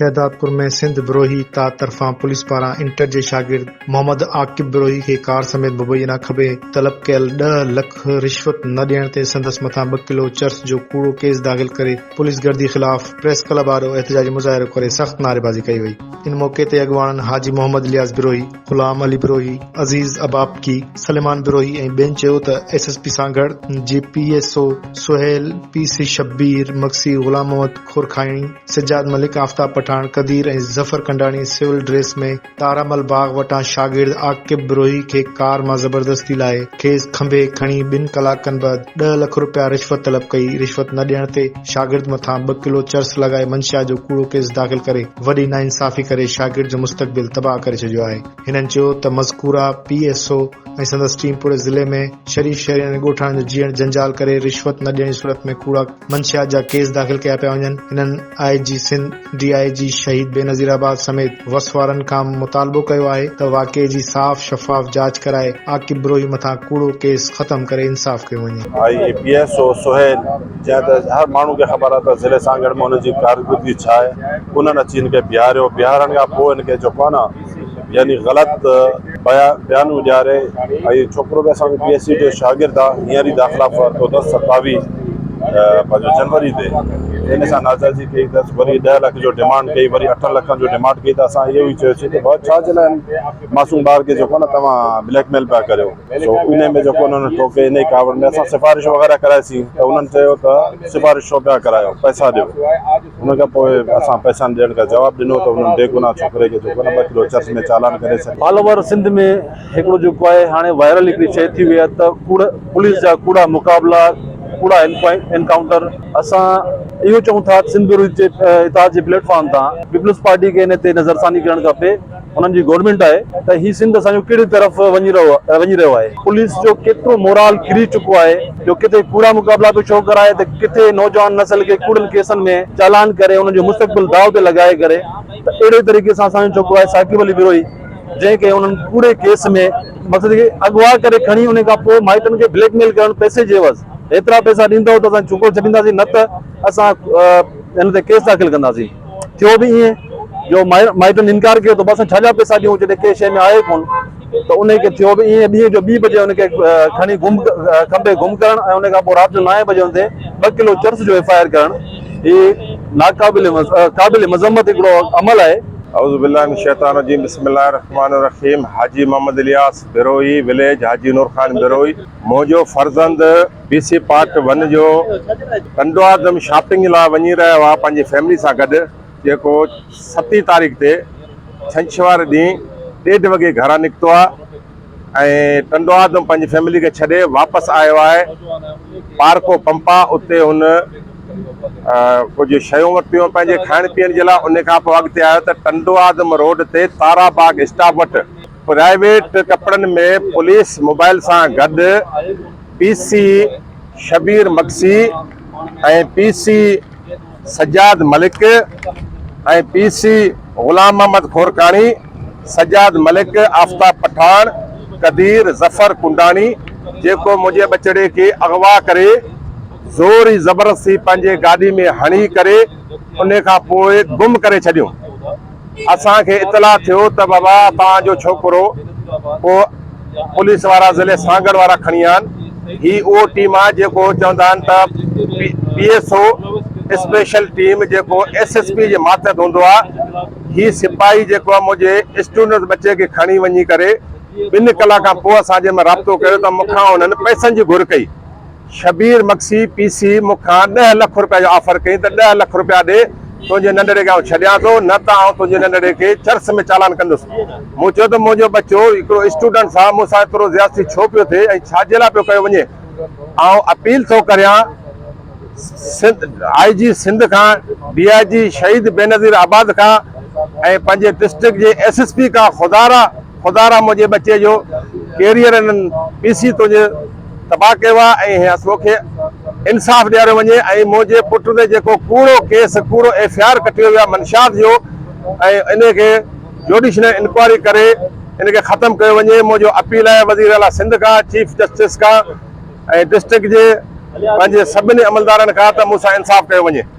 शहदादपुर में सिंध बिरोही ता तरफ़ां पुलिस पारां इंटर जे शागिर्द मोहम्मद आकिब बिरोही खे कार समेत मुबैना खबे तलब कयल 10 लख रिश्वत न ॾियण ते संदसि मथां 2 किलो चर्स जो कूड़ो केस दाख़िल करे पुलिस गर्दी ख़िलाफ़ प्रेस क्लब आॾो एहतजाजी मुज़ाहिरो करे सख़्त नारेबाज़ी कई वई। इन मौके ते अॻवाननि हाजी मोहम्मद इलियास बिरोही, गुलाम अली बिरोही, अज़ीज़ अबाबकी, सलेमान बिरोही ऐं ॿियनि चयो त SSP सां गॾु JPSO सुहेल, PC शब्बीर मक्सी, गुलाम मोहम्मद खुरखाइणी, सज्जाद मलिक, आफ्ताब पठान, कदीर ऐं ज़फर कंडाणी सिविल ड्रेस में तारामल बाग वटां शागिर्द आकिब बिरोही खे कार मां ज़बरदस्ती लाहे खेसि खंभे खणी 2 कलाकनि बाद 10 लख रुपया रिश्वत तलब कई। रिश्वत न ॾियण ते शागिर्द मथां 2 किलो चर्स लॻाए मंशिया जो कूड़ो केस दाख़िल करे वॾी नाइंसाफ़ी करे शागिर्द जो मुस्तक़बिल तबाह करे छॾियो आहे। हिननि चयो त मज़कूरा PSO ऐं संदसि टीम पूरे ज़िले में शरीफ़ शहरियुनि ऐं ॻोठाणनि जो जीअण जंजाल करे रिश्वत न ॾियण जी सूरत में कूड़ा मंशिया जा केस दाख़िल कया पिया वञनि। हिननि IG सिंध, DIG शहीद बेनज़ीराबाद समेत वसवारनि खां मुतालबो कयो आहे त वाक़िए जी साफ़ शफ़ाफ़ जांच कराए आकिब बिरोही मथां कूड़ो केस ख़त्म करे इंसाफ़ कयो वञे। PSO सुहेल जंहिं त हर माण्हू खे ख़बर आहे त ज़िले सांगड़ में हुनजी कारकर्दगी छा आहे, उन्हनि अची हिनखे बीहारियो। बीहारण खां पोइ हिनखे जेको आहे न यानी ग़लति बयान ॾियारे ऐं छोकिरो बि असांजो PSC जो शागिर्द आहे, हींअर ई दाख़िला वरितो अथसि 27 जनवरी ते। हिन सां नाजाइज़ी कई अथसि, वरी 10 लख जो डिमांड कई, वरी 8 लखनि जो डिमांड कई। त असां इहो ई चयोसीं त भाउ छा जे लाइ मासूम ॿार खे जेको न तव्हां ब्लैकमेल पिया करियो। सो इन में जेको उन्हनि टोके इन ई कावड़ में असां सिफ़ारिश वग़ैरह कराईसीं त उन्हनि चयो त सिफ़ारिश छो पिया करायो, पैसा ॾियो। उन खां पोइ असां पैसा ॾियण का जवाबु ॾिनो त उन्हनि बेगुनाह छोकिरे खे जेको न 2 किलो चर्च में चालान करे छॾियो। ऑल ओवर सिंध में हिकिड़ो जेको आहे हाणे वायरल हिकिड़ी शइ थी वई आहे त पुलिस जा कूड़ा मुक़ाबला, कूड़ा एनकाउंटर। असां इहो चऊं था सिंध बिरोही जे इताद जे प्लेटफॉर्म तां पीपल्स पार्टी खे हिन ते नज़रसानी करणु खपे। उन्हनि जी गवर्नमेंट आहे त ही सिंध असांजो कहिड़ी तरफ़ वञी रहियो आहे। पुलिस जो केतिरो मोराल किरी चुको आहे जो किथे कूड़ा मुक़ाबला बि छो कराए त किथे नौजवान नस्ल खे कूड़नि केसनि में चालान करे उन्हनि जो मुस्तक़बिल दाव ते लॻाए करे। त अहिड़े तरीक़े सां असांजो चुको आहे साकिब अली बिरोही, जंहिंखे उन्हनि कूड़े केस में मक़सद खे अगवा करे खणी उन खां पोइ माइटनि खे ब्लैकमेल करणु पैसे जे एवज़ एतिरा पैसा ॾींदव त असां चुको छॾींदासीं, न त असां हिन ते केस दाख़िल कंदासीं। थियो बि ईअं जो माइटनि इनकार कयो त असां छा पैसा ॾियूं जॾहिं कंहिं शइ में आहे कोन। त उनखे थियो बि ईअं, ॾींहं जो 2 बजे उनखे खणी खंभे गुम करणु ऐं उन खां पोइ राति जो 9 बजे ते 2 किलो चर्स जो FIR करणु, ही काबिल मज़म्मत हिकिड़ो अमल आहे। औज़ुबिल्लाहि मिन शैतानिर रजीम, बिस्मिल्लाहिर रहमानिर रहीम। हाजी मोहम्मद इलियास बिरोही, विलेज हाजी नूर खान बिरोही। मुंहिंजो फर्ज़ंद BC पार्ट 1 जो कंडोआदम शॉपिंग लाइ वञी रहियो आहे पंहिंजी फैमिली सां गॾु, जेको 7 तारीख़ ते छंछरु ॾींहुं 1:30 वॻे घरां निकितो आहे ऐं कंडोआदम पंहिंजी फैमिली खे छॾे वापसि आयो आहे। पार्को पंपा उते हुन कुझु शयूं वरितियूं पंहिंजे खाइण पीअण जे लाइ। उन खां पोइ अॻिते आयो त कंडोआदम रोड ते ताराबाग स्टॉप वटि प्राइवेट कपिड़नि में पुलिस मोबाइल सां गॾु PC शबीर मक्सी ऐं PC सज्जाद मलिक ऐं PC गुलाम मोहम्मद खुरखाइणी, सज्जाद मलिक, आफ्ताब पठान, कदीर, ज़फर कुंडाणी, जेको मुंहिंजे बचड़े खे अगवा करे ज़ोरी ज़बरदस्ती पंहिंजे गाॾी में हणी करे उन खां पोइ गुम करे छॾियो। असांखे इतला थियो त बाबा तव्हांजो छोकिरो, पोइ पुलिस वारा ज़िले सांगड़ वारा खणी आहिनि। ही उहो टीम आहे जेको चवंदा आहिनि त PSO स्पेशल टीम जेको SSP जे मातहत हूंदो आहे। ही सिपाही जेको आहे मुंहिंजे स्टूडेंट बचे खे खणी वञी करे 2 कलाक खां पोइ असांजे में राब्तो कयो त मूंखां उन्हनि पैसनि जी घुर कई। शबीर मक्सी PC मूंखां 10 लख रुपया जो ऑफर कई त 10 लख रुपया ॾे, तुंहिंजे नंढड़े खे छॾियां थो, न त आउं तुंहिंजे नंढड़े खे चर्च में चालान कंदुसि। मूं चयो त मुंहिंजो बच्चो हिकिड़ो स्टूडेंट सां मूंसां एतिरो ज़्यादती छो पियो थिए ऐं छाजे लाइ पियो कयो वञे। आउं अपील थो करियां IG सिंध खां, DIG शहीद बेनज़ीर आबाद खां ऐं पंहिंजे डिस्ट्रिक्ट जे SSP खां, ख़ुदारा मुंहिंजे बच्चे जो कैरियर हिननि PC तुंहिंजे तबाह कयो आहे ऐं मूंखे इंसाफ़ ॾियारियो वञे। ऐं मुंहिंजे पुट ते जेको कूड़ो FIR कटियो वियो आहे मंशियात जो, ऐं इनखे जुडिशल इंक्वायरी करे इनखे ख़तमु कयो वञे। मुंहिंजो अपील आहे वज़ीर आला सिंध खां, चीफ जस्टिस खां ऐं डिस्ट्रिक्ट जे पंहिंजे सभिनी अमलदारनि खां त मूंसां इंसाफ़ कयो वञे।